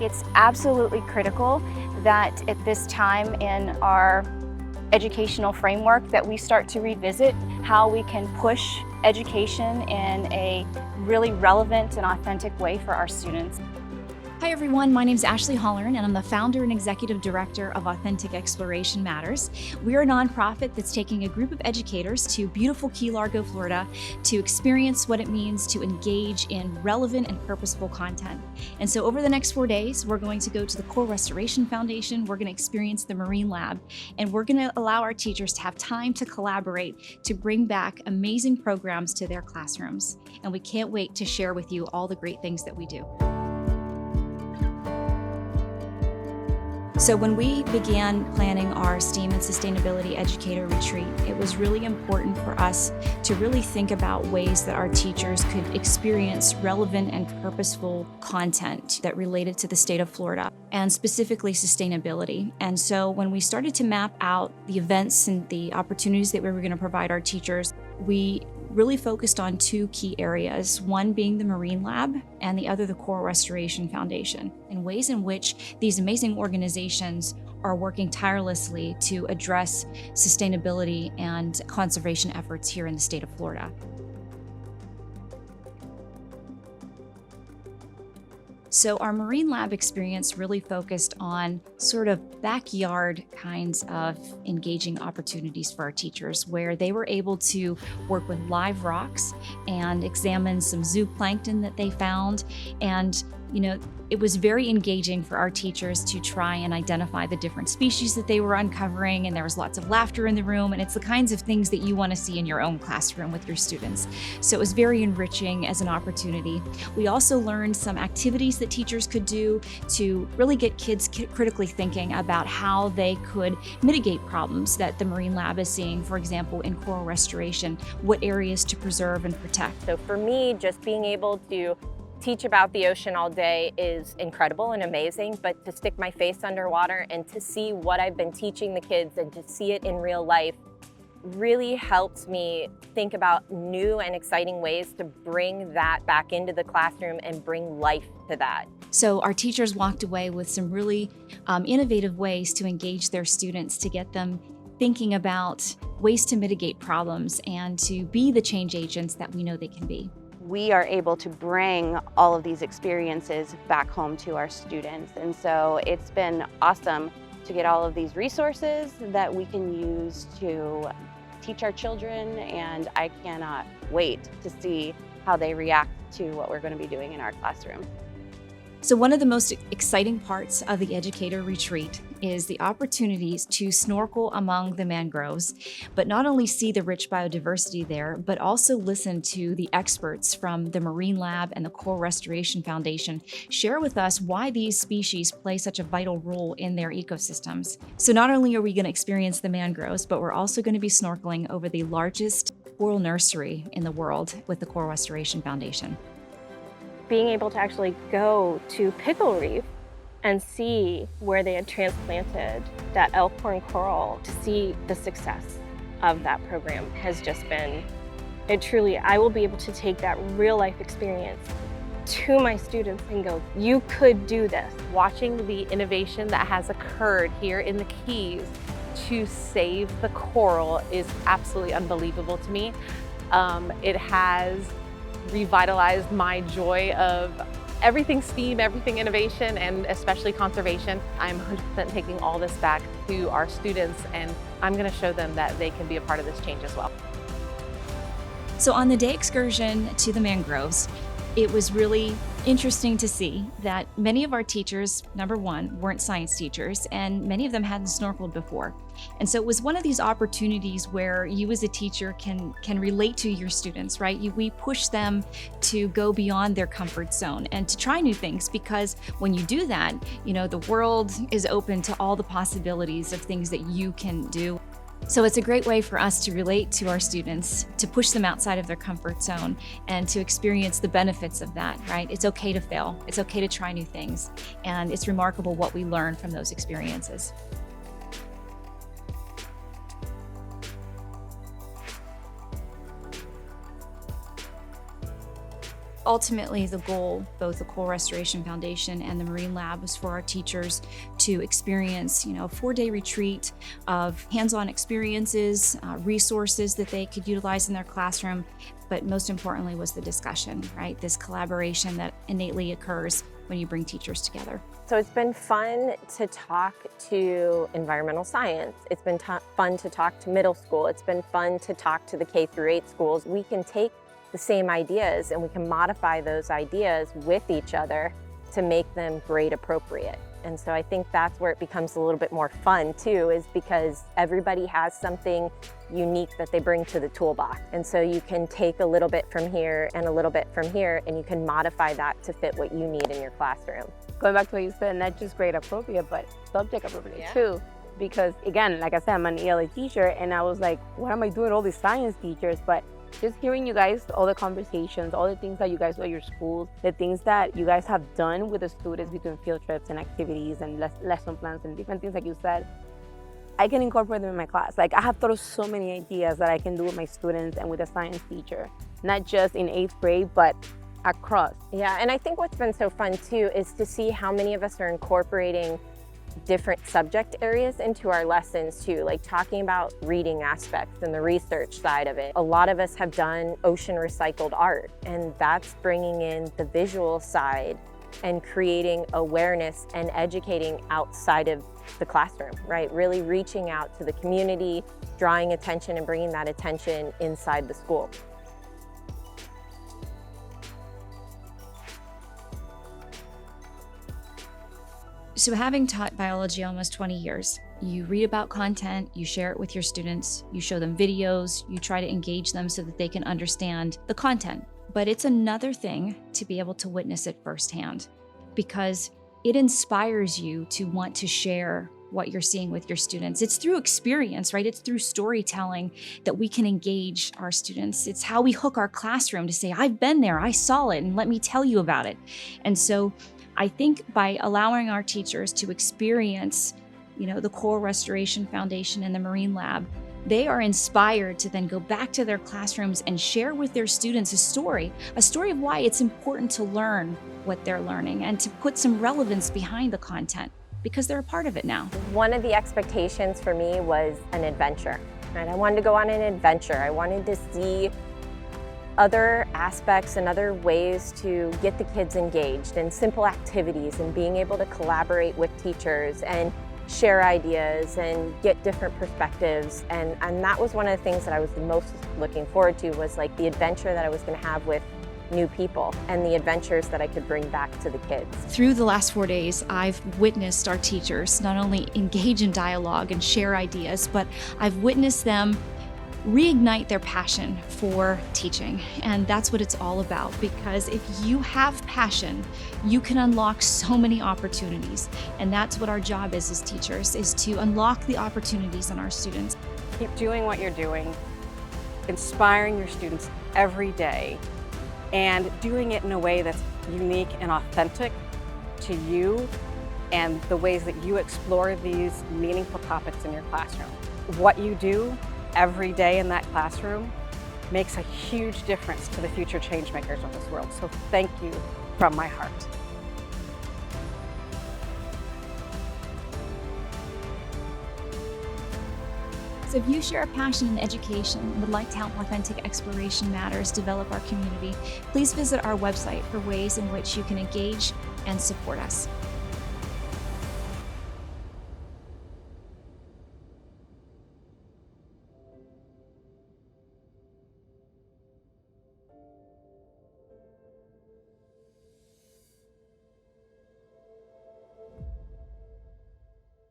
It's absolutely critical that at this time in our educational framework that we start to revisit how we can push education in a really relevant and authentic way for our students. Hi everyone, my name is Ashley Hollern and I'm the founder and executive director of Authentic Exploration Matters. We're a nonprofit that's taking a group of educators to beautiful Key Largo, Florida to experience what it means to engage in relevant and purposeful content. And so over the next 4 days, we're going to go to the Coral Restoration Foundation, we're going to experience the Marine Lab, and we're going to allow our teachers to have time to collaborate to bring back amazing programs to their classrooms. And we can't wait to share with you all the great things that we do. So when we began planning our STEAM and Sustainability Educator Retreat, it was really important for us to really think about ways that our teachers could experience relevant and purposeful content that related to the state of Florida, and specifically sustainability. And so when we started to map out the events and the opportunities that we were going to provide our teachers, we really focused on 2 key areas, one being the Marine Lab and the other the Coral Restoration Foundation, and ways in which these amazing organizations are working tirelessly to address sustainability and conservation efforts here in the state of Florida. So our Marine Lab experience really focused on sort of backyard kinds of engaging opportunities for our teachers, where they were able to work with live rocks and examine some zooplankton that they found. And it was very engaging for our teachers to try and identify the different species that they were uncovering, and there was lots of laughter in the room, and it's the kinds of things that you want to see in your own classroom with your students. So it was very enriching as an opportunity. We also learned some activities that teachers could do to really get kids critically thinking about how they could mitigate problems that the Marine Lab is seeing, for example, in coral restoration, what areas to preserve and protect. So for me, just being able to teach about the ocean all day is incredible and amazing, but to stick my face underwater and to see what I've been teaching the kids and to see it in real life really helps me think about new and exciting ways to bring that back into the classroom and bring life to that. So our teachers walked away with some really innovative ways to engage their students, to get them thinking about ways to mitigate problems and to be the change agents that we know they can be. We are able to bring all of these experiences back home to our students. And so it's been awesome to get all of these resources that we can use to teach our children, and I cannot wait to see how they react to what we're going to be doing in our classroom. So one of the most exciting parts of the Educator Retreat is the opportunities to snorkel among the mangroves, but not only see the rich biodiversity there, but also listen to the experts from the Marine Lab and the Coral Restoration Foundation share with us why these species play such a vital role in their ecosystems. So not only are we going to experience the mangroves, but we're also going to be snorkeling over the largest coral nursery in the world with the Coral Restoration Foundation. Being able to actually go to Pickle Reef and see where they had transplanted that elkhorn coral, to see the success of that program has just been, I will be able to take that real life experience to my students and go, you could do this. Watching the innovation that has occurred here in the Keys to save the coral is absolutely unbelievable to me. It has revitalized my joy of everything STEAM, everything innovation, and especially conservation. I'm 100% taking all this back to our students, and I'm going to show them that they can be a part of this change as well. So on the day excursion to the mangroves, it was really interesting to see that many of our teachers, number one, weren't science teachers, and many of them hadn't snorkeled before. And so it was one of these opportunities where you as a teacher can relate to your students, right? We push them to go beyond their comfort zone and to try new things, because when you do that, the world is open to all the possibilities of things that you can do. So it's a great way for us to relate to our students, to push them outside of their comfort zone and to experience the benefits of that, right? It's okay to fail. It's okay to try new things. And it's remarkable what we learn from those experiences. Ultimately, the goal, both the Coral Restoration Foundation and the Marine Lab, was for our teachers to experience, a 4-day retreat of hands-on experiences, resources that they could utilize in their classroom, but most importantly was the discussion, right? This collaboration that innately occurs when you bring teachers together. So it's been fun to talk to environmental science. It's been fun to talk to middle school. It's been fun to talk to the K-8 schools. We can take the same ideas and we can modify those ideas with each other to make them grade appropriate. And so I think that's where it becomes a little bit more fun too, is because everybody has something unique that they bring to the toolbox. And so you can take a little bit from here and a little bit from here, and you can modify that to fit what you need in your classroom. Going back to what you said, not just grade appropriate, but subject appropriate too. Because again, like I said, I'm an ELA teacher, and I was like, what am I doing with all these science teachers? But just hearing you guys, all the conversations, all the things that you guys do at your schools, the things that you guys have done with the students between field trips and activities and lesson plans and different things like you said, I can incorporate them in my class. Like I have thought of so many ideas that I can do with my students and with a science teacher, not just in 8th grade, but across. Yeah, and I think what's been so fun too is to see how many of us are incorporating different subject areas into our lessons too, like talking about reading aspects and the research side of it. A lot of us have done ocean recycled art, and that's bringing in the visual side and creating awareness and educating outside of the classroom, right? Really reaching out to the community, drawing attention and bringing that attention inside the school. So having taught biology almost 20 years, you read about content, you share it with your students, you show them videos, you try to engage them so that they can understand the content. But it's another thing to be able to witness it firsthand, because it inspires you to want to share what you're seeing with your students. It's through experience, right? It's through storytelling that we can engage our students. It's how we hook our classroom to say, I've been there, I saw it, and let me tell you about it. And so I think by allowing our teachers to experience, the Coral Restoration Foundation and the Marine Lab, they are inspired to then go back to their classrooms and share with their students a story of why it's important to learn what they're learning and to put some relevance behind the content because they're a part of it now. One of the expectations for me was an adventure, right? I wanted to go on an adventure. I wanted to see other aspects and other ways to get the kids engaged in simple activities and being able to collaborate with teachers and share ideas and get different perspectives. And that was one of the things that I was the most looking forward to, was like the adventure that I was going to have with new people and the adventures that I could bring back to the kids. Through the last 4 days, I've witnessed our teachers not only engage in dialogue and share ideas, but I've witnessed them reignite their passion for teaching. And that's what it's all about, because if you have passion, you can unlock so many opportunities. And that's what our job is as teachers, is to unlock the opportunities in our students. Keep doing what you're doing, inspiring your students every day, and doing it in a way that's unique and authentic to you and the ways that you explore these meaningful topics in your classroom. What you do every day in that classroom makes a huge difference to the future change makers of this world. So thank you from my heart. So if you share a passion in education and would like to help Authentic Exploration Matters develop our community, please visit our website for ways in which you can engage and support us.